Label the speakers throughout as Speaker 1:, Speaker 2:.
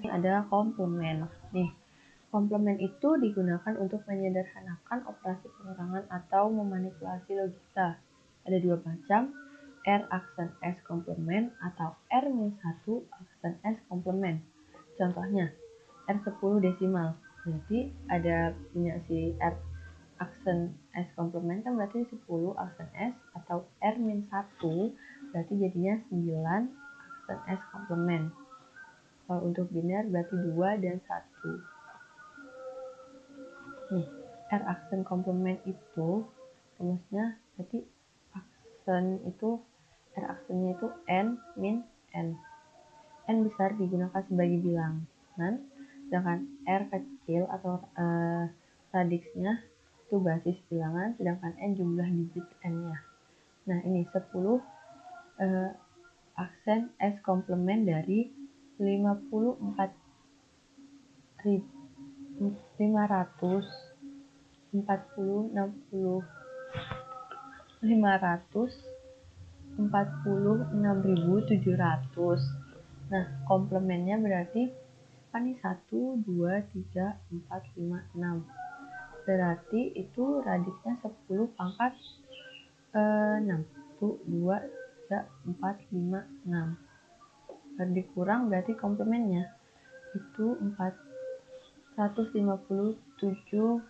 Speaker 1: ada komplement. Nih, komplement itu digunakan untuk menyederhanakan operasi pengurangan atau memanipulasi logika. Ada dua macam, R aksen S komplement atau R-1 aksen S komplement. Contohnya, R10 desimal. Berarti ada punya si R aksen S komplement kan berarti 10 aksen S, atau R-1 berarti jadinya 9 aksen S komplement. Kalau untuk biner berarti 2 dan 1. Nih, R aksen komplement itu rumusnya berarti aksen itu R aksennya itu N min N. N besar digunakan sebagai bilangan, sedangkan R kecil atau radiksnya itu basis bilangan, sedangkan N jumlah digit N-nya. Nah, ini 10 aksen S komplement dari 540 546.700. Nah, komplemennya berarti kan ini 1, 2, 3, 4, 5, 6. Berarti itu radiksnya 10 pangkat 6. 1, 2, 3, 4, 5, 6. Baru dikurang berarti komplemennya itu 453.300.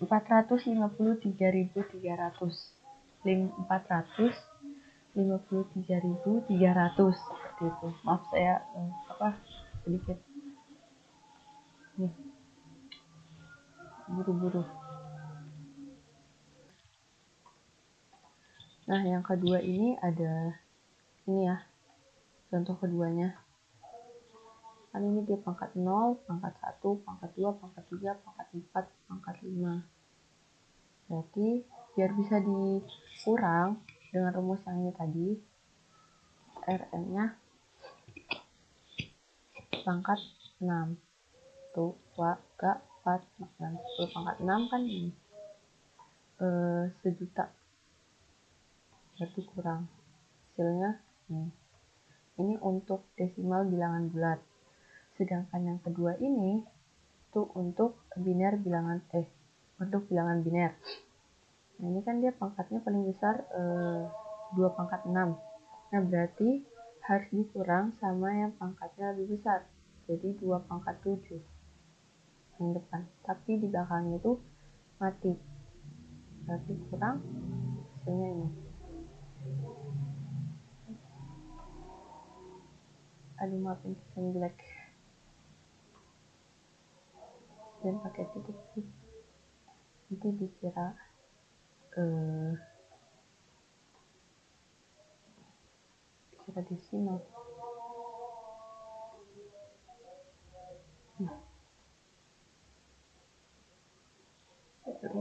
Speaker 1: 453.300 seperti itu. Maaf saya sedikit nih buru-buru. Nah, yang kedua ini ada ini ya, contoh keduanya. Kan ini dia pangkat 0, pangkat 1, pangkat 2, pangkat 3, pangkat 4, pangkat 5. Berarti biar bisa dikurang dengan rumus yang ini tadi, Rn-nya pangkat 6. Tuh, 2, 3, 4, 5, 10 pangkat 6 kan ini 1.000.000. Berarti kurang. Hasilnya ini untuk desimal bilangan bulat. Sedangkan yang kedua ini tuh untuk biner bilangan untuk bilangan biner. Nah, ini kan dia pangkatnya paling besar 2 pangkat 6. Nah, berarti harus dikurang sama yang pangkatnya lebih besar. Jadi 2 pangkat 7 yang depan. Tapi di belakangnya itu mati. Berarti kurang, hasilnya ini. Aduh, maafin tulisan jelek. Dan pakai titik sih. Nanti dikira desimal. Ini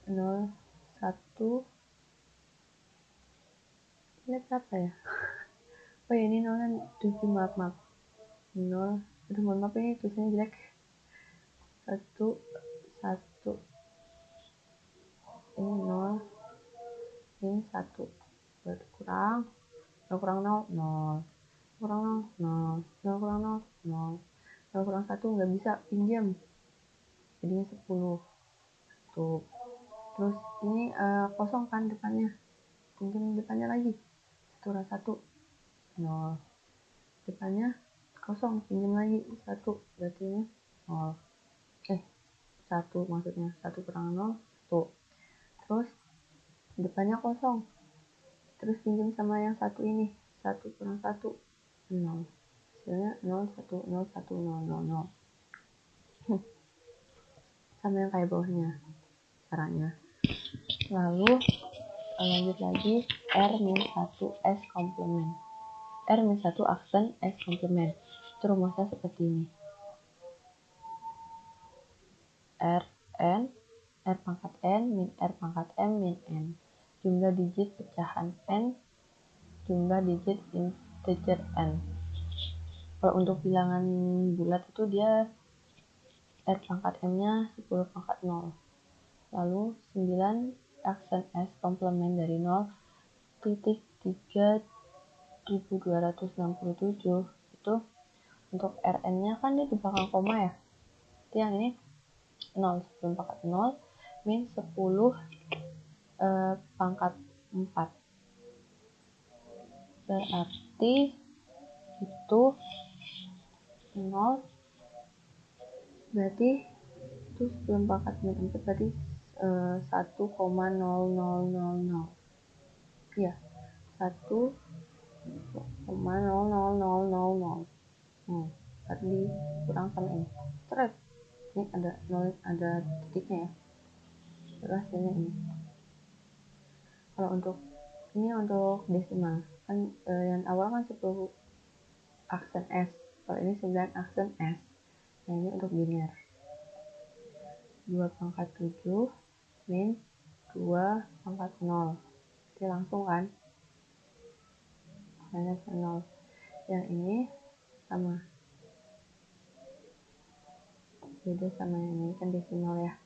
Speaker 1: 0, 1. Ini berapa ya? Oh ya, ini 0 dan 7, maaf. 0, aduh mohon maaf ini tulisannya jelek. 1, 1. Ini 0, ini 1. Berarti kurang 0 kurang 0, 0. Kurang 0, 0. 0 kurang 0, 0. 0 kurang 1 nggak bisa, pinjam. Jadinya 10. Tuh. Terus ini kosong kan depannya. Pinjam depannya lagi. 1 kurang 1, 0. Depannya kosong, pinjam lagi 1. Berarti ini 0. 1 maksudnya. 1 kurang 0, 1. Terus depannya kosong. Terus pinjam sama yang 1 ini. 1 kurang 1, 0. Hasilnya 0, 1, 0, 1, 0, 0, 0. Sama yang kayak bawahnya caranya. Lalu lanjut lagi R-1 S komplement. R-1 aksen S komplement. Itu rumusnya seperti ini. Rn R pangkat N min R pangkat M min N. Jumlah digit pecahan N, jumlah digit integer N. Kalau untuk bilangan bulat itu dia R pangkat M-nya 10 pangkat 0. Lalu 9 aksen S komplement dari 0 titik 3267 itu untuk Rn nya kan dia di belakang koma ya, itu yang ini 0 sebelum pangkat 0 min 10 pangkat 4, berarti itu 0, berarti itu sebelum pangkat min 4 berarti 1,0000 ya, 1,000000. Berarti dikurang sama ini. Terus ini ada titiknya ya. Terus hasilnya ini. Kalau untuk ini untuk desimal kan yang awal kan 10 aksen S. Kalau ini 9 aksen S. Nah ini untuk biner. 2 pangkat 7 min 2 pangkat 0. Jadi langsung kan minus 0. Yang ini sama, beda sama yang ini kan desimal ya.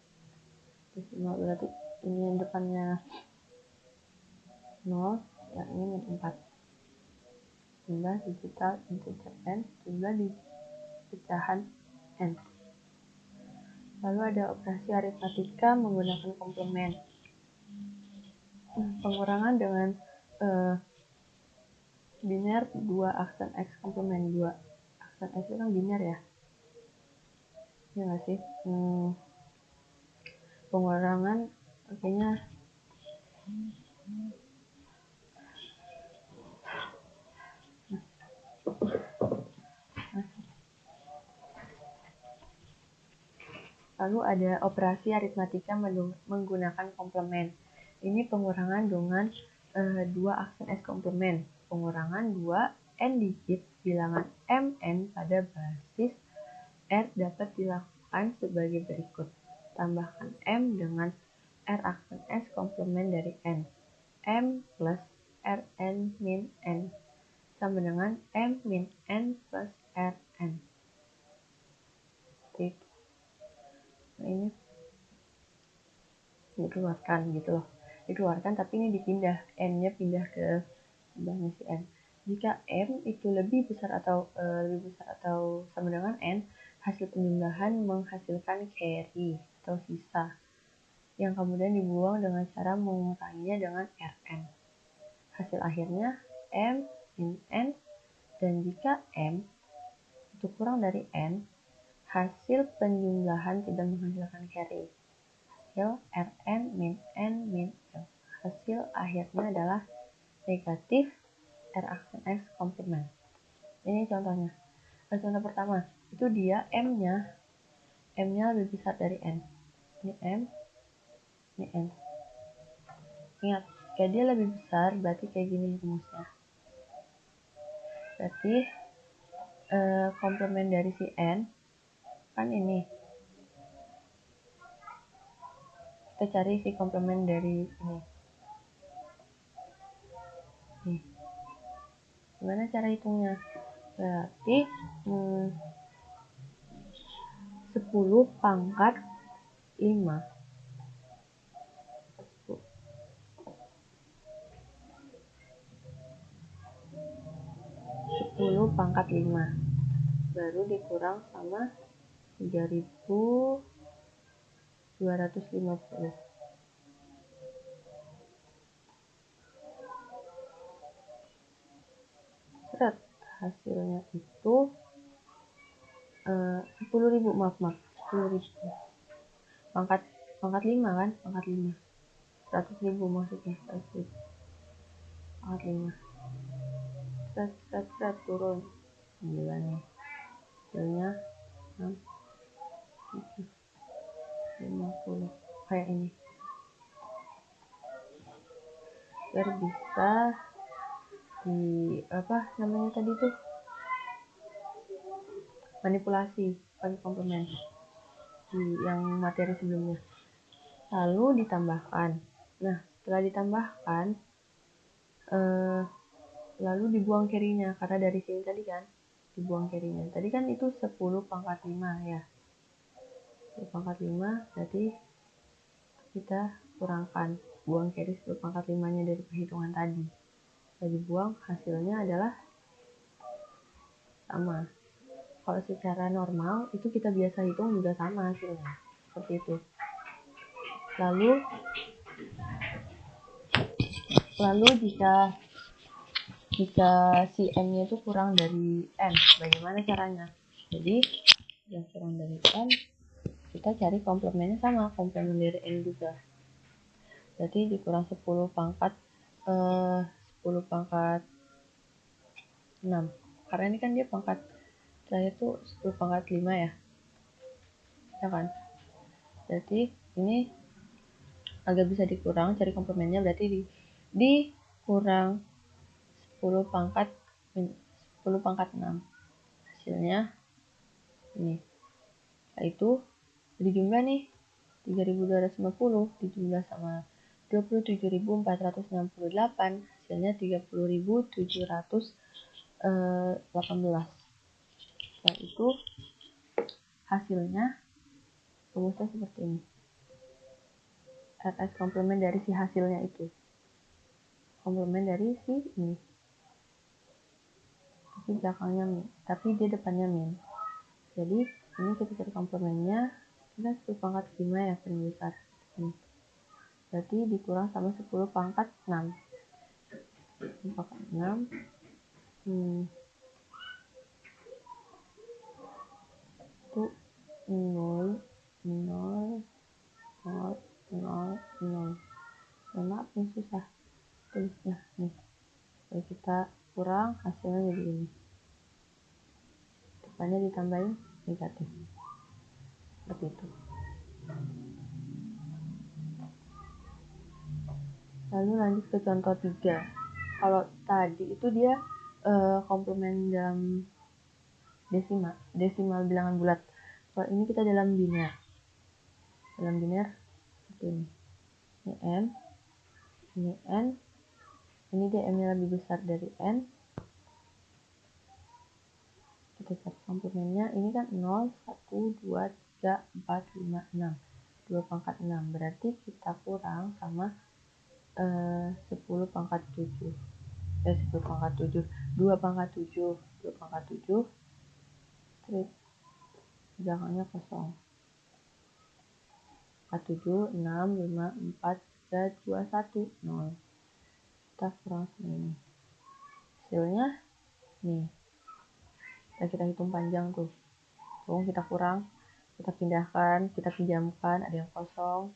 Speaker 1: Desimal berarti ini yang depannya 0, yang ini min 4. Jumlah digital integer n, jumlah di pecahan n. Lalu ada operasi aritmatika menggunakan komplement. Pengurangan dengan biner 2 aksen X komplement 2 aksen X itu kan biner ya. Ya nggak sih? Pengurangan artinya lalu ada operasi aritmatika menggunakan komplement. Ini pengurangan dengan 2 aksen S komplement. Pengurangan 2 n digit bilangan mn pada basis R dapat dilakukan sebagai berikut. Tambahkan M dengan R aksen S komplement dari N. M plus Rn min N sama dengan M min N plus Rn. Nah, ini dikeluarkan gitu loh. Dikeluarkan tapi ini dipindah. N-nya pindah ke sebelahnya si N. Jika M itu lebih besar atau sama dengan N, hasil penjumlahan menghasilkan carry atau sisa yang kemudian dibuang dengan cara menguranginya dengan Rn. Hasil akhirnya M min N, dan jika M itu kurang dari N, hasil penjumlahan tidak menghasilkan carry. Hasil Rn min N min L. Hasil akhirnya adalah negatif R aksen X komplement. Ini contohnya. Contoh pertama, itu dia M-nya lebih besar dari N. Ini M, ini N. Ingat, kayak dia lebih besar, berarti kayak gini rumusnya. Berarti komplement dari si N kan ini. Kita cari si komplement dari ini. Nih. Gimana cara hitungnya? Berarti 10 pangkat 5. 10 pangkat 5. Baru dikurang sama 3250. Seret, hasilnya itu 10.000, maaf 10.000. Pangkat 5 kan, pangkat 5. 100.000 maksudnya, 100.000. Pangkat 5. Seret turun. 9 nih. Hasilnya 6, 7, 50. Kayak ini. Biar bisa di tadi tuh manipulasi pakai komplement di yang materi sebelumnya, lalu ditambahkan. Nah setelah ditambahkan lalu dibuang carry-nya, karena dari sini tadi kan dibuang carry-nya. Tadi kan itu 10 pangkat 5 ya, 10 pangkat 5 berarti kita kurangkan, buang carry 10 pangkat 5 nya dari perhitungan tadi. Setelah dibuang, hasilnya adalah sama. Kalau secara normal itu kita biasa hitung juga sama hasilnya, seperti itu. Lalu jika si n-nya itu kurang dari n, bagaimana caranya? Jadi yang kurang dari n, kita cari komplemennya sama, komplemen dari n juga. Berarti dikurang 10 pangkat 6, karena ini kan dia pangkat saya tuh 10 pangkat 5 ya kan. Berarti ini agak bisa dikurang, cari komplemennya, berarti dikurang 10 pangkat 6, hasilnya ini. Setelah itu dijumlah nih, 3250 dijumlah sama 27.468, hasilnya 30.718. Setelah itu hasilnya rumusnya seperti ini. RS komplemen dari si hasilnya itu, komplemen dari si ini, tapi belakangnya min, tapi dia depannya min. Jadi ini kita cari komplemennya, kita 10 pangkat 5 ya paling besar ini. Berarti dikurang sama 10 pangkat 6. 10 pangkat 6 itu 0 0 0 0 0. Maaf ini susah tulisnya nih. Kalau kita kurang, hasilnya jadi ini, depannya ditambahin negatif, seperti itu. Lalu lanjut ke contoh 3. Kalau tadi itu dia komplemen dalam desimal bilangan bulat. Kalau ini kita dalam biner. Dalam biner seperti ini. Ini n, ini n, ini dia m-nya lebih besar dari n. Kita cari komplemennya, ini kan 0, 1, 2, 3, 4, 5, 6. 2 pangkat 6, berarti kita kurang sama 10 pangkat 7. 10 pangkat 7, 2 pangkat 7, 2 pangkat 7, strip, belakangnya kosong. 7, 6, 5, 4, 3, 2, 1, 0. Kita kurang segini. Hasilnya nih. Dan kita hitung panjang tuh. Kita kurang, kita pindahkan, kita pinjamkan, ada yang kosong,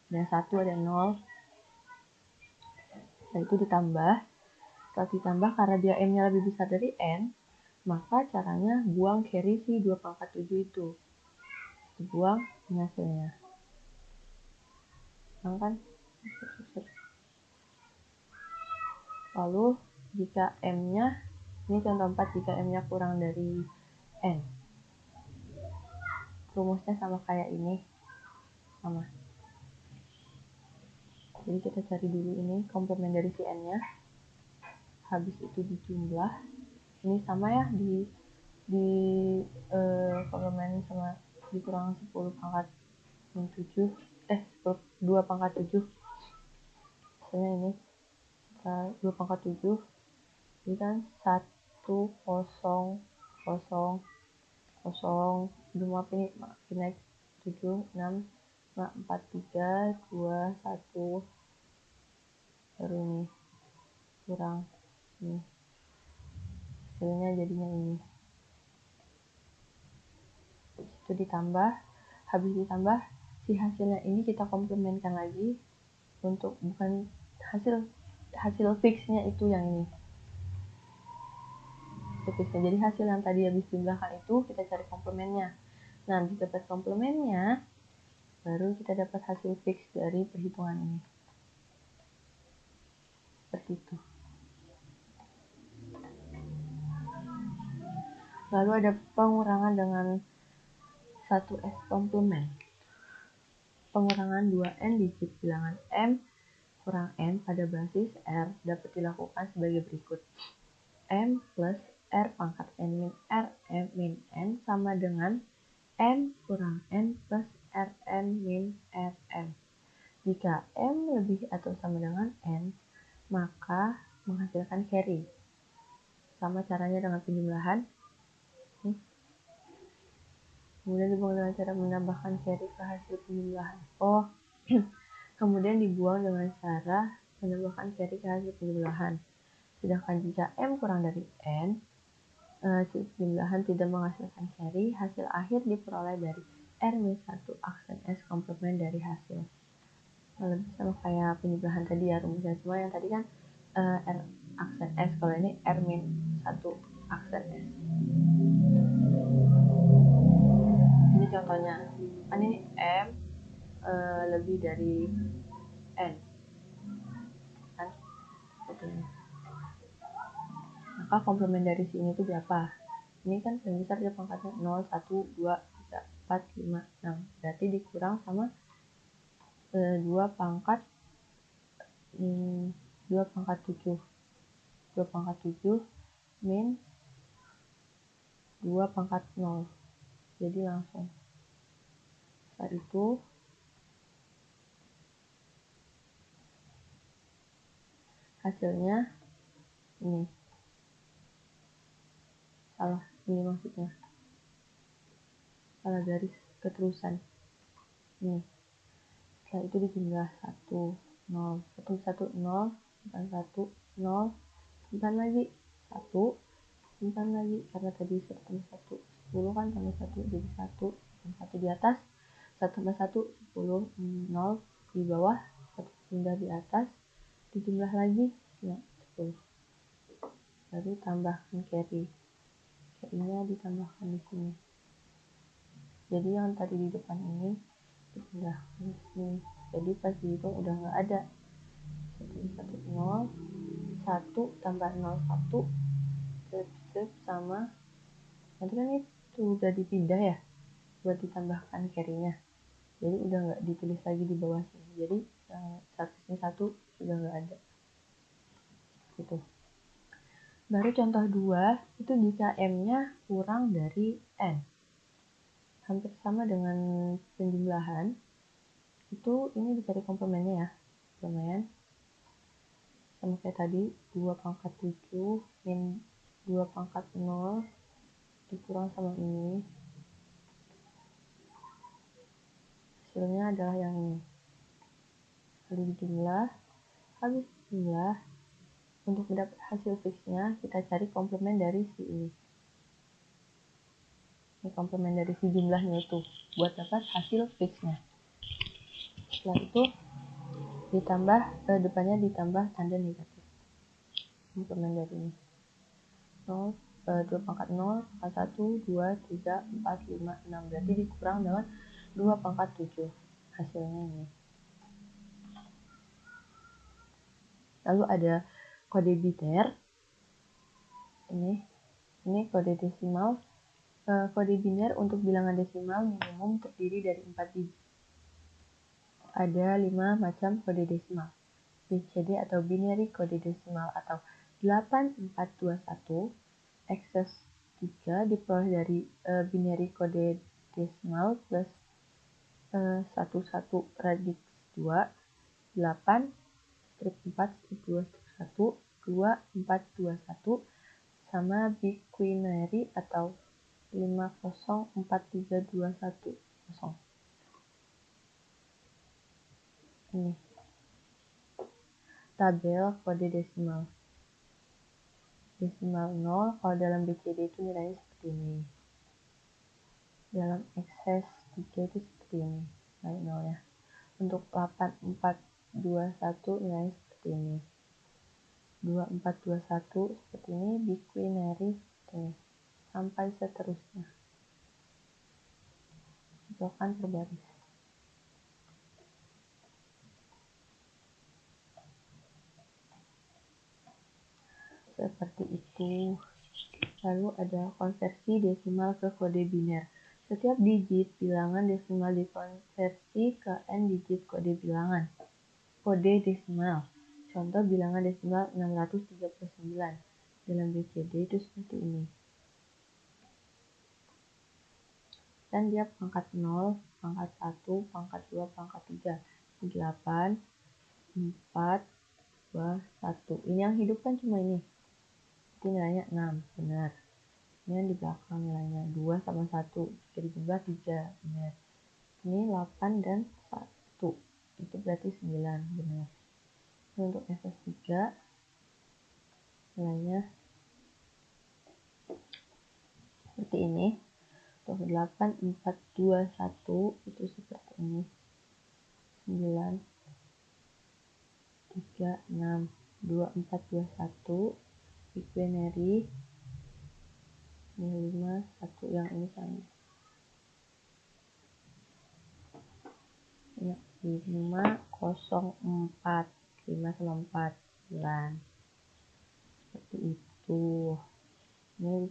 Speaker 1: ada yang 1, ada yang 0. Setelah itu ditambah. Setelah ditambah, karena dia m-nya lebih besar dari n, maka caranya buang carry si 2 pangkat 7 itu. Dibuang ini hasilnya. Kan? Lalu jika m-nya, ini contoh 4, jika m-nya kurang dari n, rumusnya sama kayak ini, sama. Jadi kita cari dulu ini komplemen dari si n-nya, habis itu dijumlah, ini sama ya, komplemen sama dikurang 10 pangkat 7, 2 pangkat 7, misalnya ini 2 pangkat 7, ini kan 1, 0, 0, 0, belum apa ini, naik 7, 6, 5, 4, 3, 2, 1, baru ini kurang ini, hasilnya jadinya ini. Itu ditambah, habis ditambah si hasilnya ini kita komplemenkan lagi untuk bukan hasil fixnya itu yang ini. Jadi hasil yang tadi habis jumlahkan itu kita cari komplemennya. Nah, dapat komplemennya, baru kita dapat hasil fix dari perhitungan ini. Seperti itu. Lalu ada pengurangan dengan 1S komplemen. Pengurangan 2n digit bilangan m kurang n pada basis r dapat dilakukan sebagai berikut. M plus r pangkat n min r m min n sama dengan m kurang n plus rn min rm. Jika m lebih atau sama dengan n, maka menghasilkan carry. Sama caranya dengan penjumlahan. Kemudian dibuang dengan cara menambahkan carry ke hasil penjumlahan. Kemudian dibuang dengan cara menambahkan carry ke hasil penjumlahan. Sedangkan jika M kurang dari N, penjumlahan tidak menghasilkan carry, hasil akhir diperoleh dari R-1 aksen S komplement dari hasil. Lebih sama kayak penjumlahan tadi ya rumusnya, cuma yang tadi kan R aksen S, kalau ini R-1 aksen S. Ini contohnya, kan ini M lebih dari N kan, maka komplement dari si ini itu berapa? Ini kan yang besar dia pangkatnya 0, 1, 2, 3, 4, 5, 6, berarti dikurang sama 2 pangkat 7 min 2 pangkat 0, jadi langsung saat itu hasilnya ini salah, ini maksudnya salah garis keterusan ini. Setelah itu dijumlah 1, 0, 1, 1, 0, simpan 1, 0, simpan lagi 1, simpan lagi, karena tadi 1 tambah 1, 10 kan, tambah 1 jadi 1, dan 1 di atas, 1 tambah 1, 10, 0 di bawah, 1 pindah di atas, dijumlah lagi, ya 10. Baru tambahkan carry-nya ditambahkan di sini. Jadi yang tadi di depan ini dipindahkan di sini. Jadi pas dihitung udah nggak ada 1, 0, 1 tambah 0, 1 sama nanti kan itu udah dipindah ya buat ditambahkan carry-nya, jadi udah nggak ditulis lagi di bawah sini, jadi satu sudah nggak ada gitu. Baru contoh 2 itu jika M-nya kurang dari N, hampir sama dengan penjumlahan, itu ini dicari komplemennya ya, lumayan sama kayak tadi, 2 pangkat 7 min 2 pangkat 0 dikurang sama ini, hasilnya adalah yang ini. Lalu dijumlah, habis jumlah, untuk mendapat hasil fixnya kita cari komplement dari si ini. Ini komplement dari si jumlahnya itu buat dapat hasil fixnya. Setelah itu ditambah depannya ditambah tanda negatif. Komplement dari ini 0, 2 pangkat 0, 1, 2, 3, 4, 5, 6, berarti dikurang dengan 2 pangkat 7, hasilnya ini. Lalu ada kode biner, ini kode desimal. Kode biner untuk bilangan desimal minimum terdiri dari 4 biji. Ada 5 macam kode desimal. BCD atau binary kode desimal atau 8421 excess 3 diperoleh dari binary kode desimal plus 11 radix 2, 8 strip 4 strip 2 strip 1, 2, 4, 2, 1 sama biquinary atau 504321 0. Ini tabel kode desimal 0 kalau dalam BCD itu nilainya seperti ini, dalam excess 3 itu seperti ini nilai 0 ya. Untuk 8421 nilainya seperti ini, 2421 seperti ini, biquinary seperti ini, sampai seterusnya. Contohkan per baris. Seperti itu. Lalu ada konversi desimal ke kode biner. Setiap digit bilangan desimal dikonversi ke n digit kode bilangan. Kode desimal. Contoh bilangan desimal 639. Dalam BCD itu seperti ini. Dan dia pangkat 0, pangkat 1, pangkat 2, pangkat 3. 8, 4, 1. Ini yang hidup kan cuma ini. Jadi nilainya 6, benar. Ini yang di belakang nilainya 2 sama 1. Jika dijumlah 3, benar. Ini 8 dan 1. Itu berarti 9, benar. Ini untuk FS3 nilainya seperti ini. Untuk 8, 4, 2, 1 itu seperti ini. 9, 3, 6, 2, 4, 2, 1 binary. Ini 5, 1 yang ini sama. Ini 5, 0, 4. 5 sama 4, 9. Seperti itu. Ini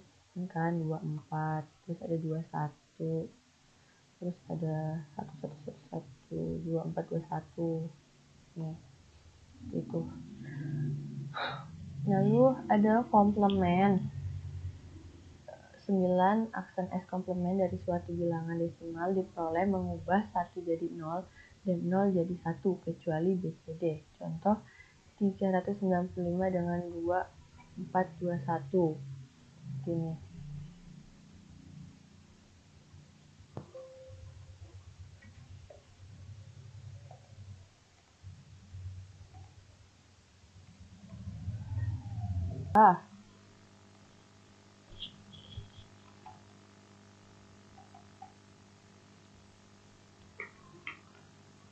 Speaker 1: kan 2, 4. Terus ada 2, 1. Terus ada 1, 1, 1, 1. 2, 4, 2, 1. Nih, itu. Lalu ada komplement. 9 aksen S komplement dari suatu bilangan desimal diperoleh mengubah 1 jadi 0 dan 0 jadi 1 kecuali BCD. Contoh 395 dengan 2, 4, 2, 1. Ini.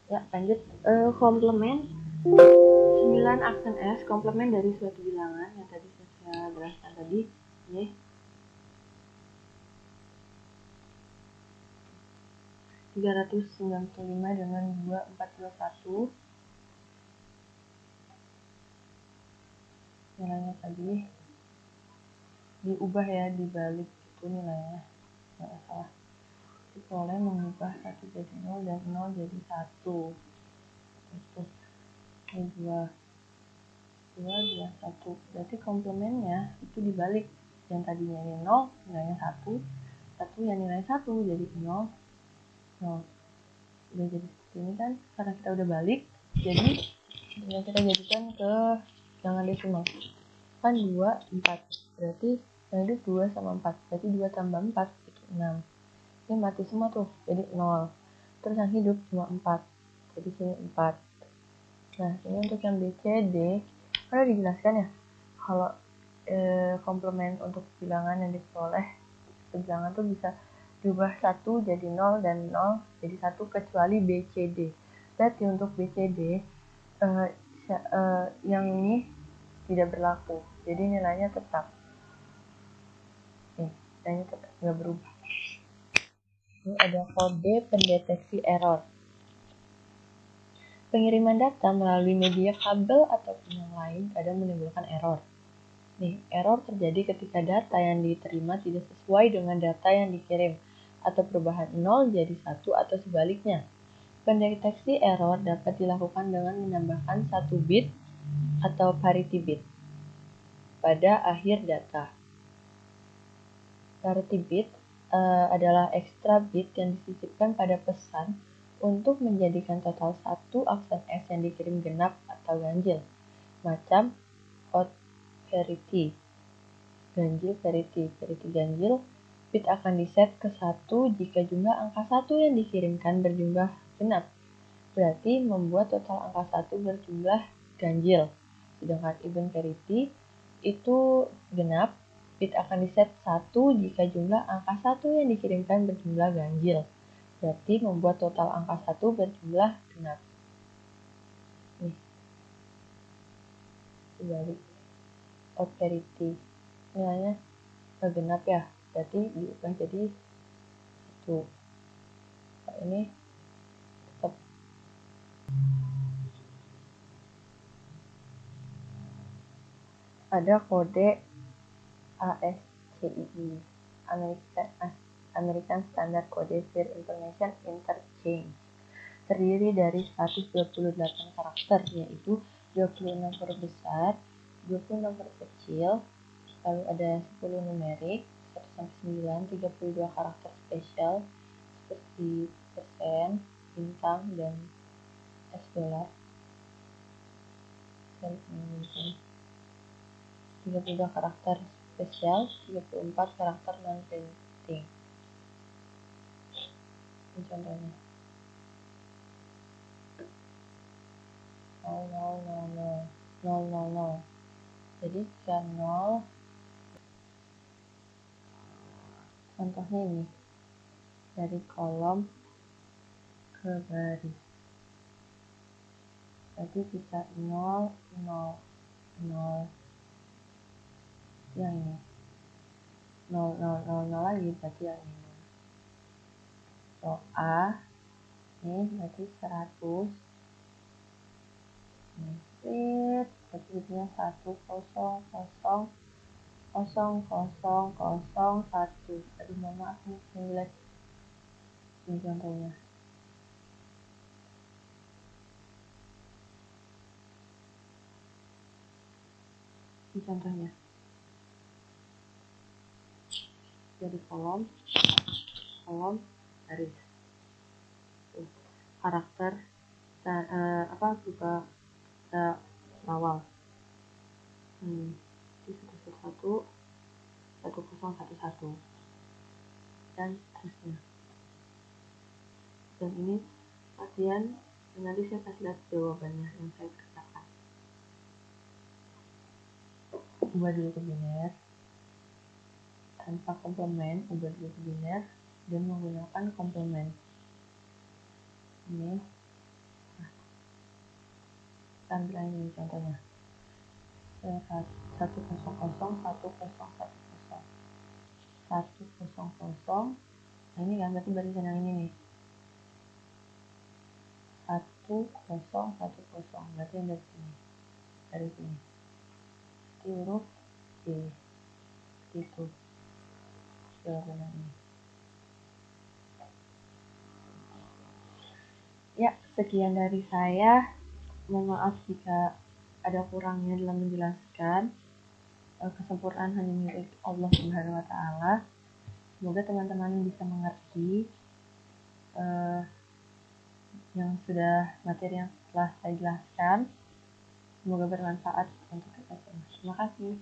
Speaker 1: Ya, lanjut. Komplement 9 aksen S komplement dari suatu bilangan yang tadi saya jelaskan tadi. Ini 395 dengan 2, 4, 2, 1. Nilainya tadi diubah ya, dibalik itu nilainya. Nggak salah. Diperoleh mengubah 1 jadi 0 dan 0 jadi 1. Itu. Ini 2, 2, 1. Berarti komplemennya itu dibalik. Yang tadinya ini 0, nilainya 1. 1 yang nilai 1 jadi 0. 0. Udah jadi seperti ini kan. Karena kita udah balik. Jadi tinggal kita jadikan ke bilangan desimal. Kan 2, 4. Berarti yang hidup 2 sama 4. Berarti 2 tambah 4 itu 6. Ini mati semua tuh. Jadi 0. Terus yang hidup cuma 4. Jadi sini 4. Nah, ini untuk yang BCD. Kan udah dijelaskan ya. Kalau komplement untuk bilangan yang diperoleh bilangan tuh bisa diubah 1 jadi 0 dan 0 jadi 1 kecuali BCD. Berarti untuk BCD yang ini tidak berlaku. Jadi nilainya tetap. Nih, nilainya tetap nggak berubah. Ini ada kode pendeteksi error. Pengiriman data melalui media kabel ataupun yang lain kadang menimbulkan error. Nih, error terjadi ketika data yang diterima tidak sesuai dengan data yang dikirim, atau perubahan 0 jadi 1 atau sebaliknya. Pendeteksi error dapat dilakukan dengan menambahkan 1 bit atau parity bit pada akhir data. Parity bit adalah ekstra bit yang disisipkan pada pesan untuk menjadikan total 1 aksen S yang dikirim genap atau ganjil, macam odd parity. Ganjil parity ganjil, bit akan diset ke 1 jika jumlah angka 1 yang dikirimkan berjumlah genap. Berarti membuat total angka 1 berjumlah ganjil. Sedangkan even parity itu genap, bit akan diset 1 jika jumlah angka 1 yang dikirimkan berjumlah ganjil. Berarti membuat total angka 1 berjumlah genap. Nih. Dibalik. Odd parity. Nilainya genap ya, berarti diubah jadi 1. Nah, ini tetap ada kode ASCII, American Standard Coded Information Interchange, terdiri dari 128 karakter, yaitu 26 huruf besar, 26 huruf kecil, lalu ada 10 numerik, 1-9, 32 karakter spesial seperti persen, bintang, dan $, dari penelitian. 32 karakter spesial, 34 karakter non penting. Ini contohnya. 0. Jadi jika 0, contohnya ini, dari kolom ke baris. Jadi jika 0, yang ini. 0 lagi, berarti yang ini. So, A, ini berarti 100. Ini, berarti jadinya 100,000,001. Aduh, mohon maaf nih, jelek. Ini contohnya. Ini contohnya. Jadi kolom, garis. Karakter juga kita awal. Ini 111, 1011 dan seterusnya. Dan ini latihan, nanti saya kasih lihat jawabannya yang saya kerjakan. Ubah dulu ke biner tanpa komplement, ubah dulu ke biner dan menggunakan komplement. Ini tampilan ini contohnya. 100,100,100. Nah, ini kan berarti barisan yang ini nih. 1,0,1,0 berarti yang dari sini. Dari sini. Di huruf D. Itu. Jawabannya ini. Ya, sekian dari saya. Mohon maaf jika ada kurangnya dalam menjelaskan. Kesempurnaan hanya milik Allah Subhanahu wa Ta'ala. Semoga teman-teman bisa mengerti yang sudah materi yang telah saya jelaskan. Semoga bermanfaat untuk kita semua. Terima kasih.